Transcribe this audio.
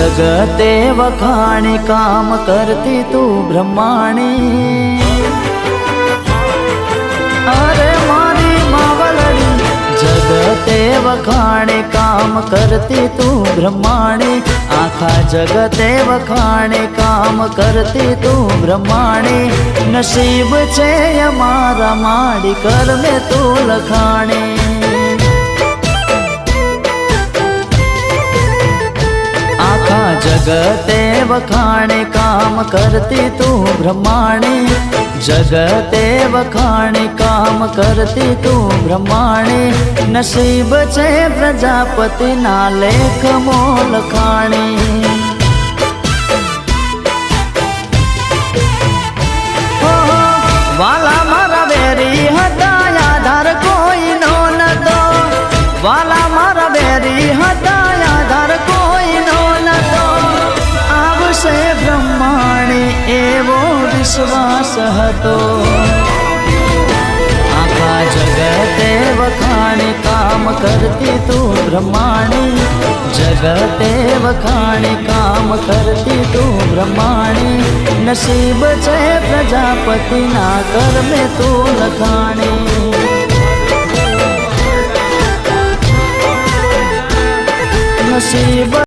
जगते वखाणी काम करती तू ब्रह्माणी। अरे मारी मावलड़ी जगते वखाणी काम करती तू ब्रह्माणी। आखा जगते वखाणी काम करती तू ब्रह्माणी। नसीब छे अमारा माड़ी कर में तू लखाणी। जगते वखाणे काम करती तू ब्रह्माणी। जगते वखाणे काम करती तू ब्रह्माणी। नसीब छे प्रजापति ना लेख मोल खाणी। वाला मारा बेरी हता आधार कोई नो नतो। वाला मारा बेरी हता आधार कोई नो नतो। आवशे ब्रह्माणी एवो विश्वास हतो। आखा जगते वखाणी काम करती तू ब्रह्माणी। जगते वखाणी काम करती तू ब्रह्माणी। नसीब छे प्रजापति ना कर में तू लखाणी। नसीब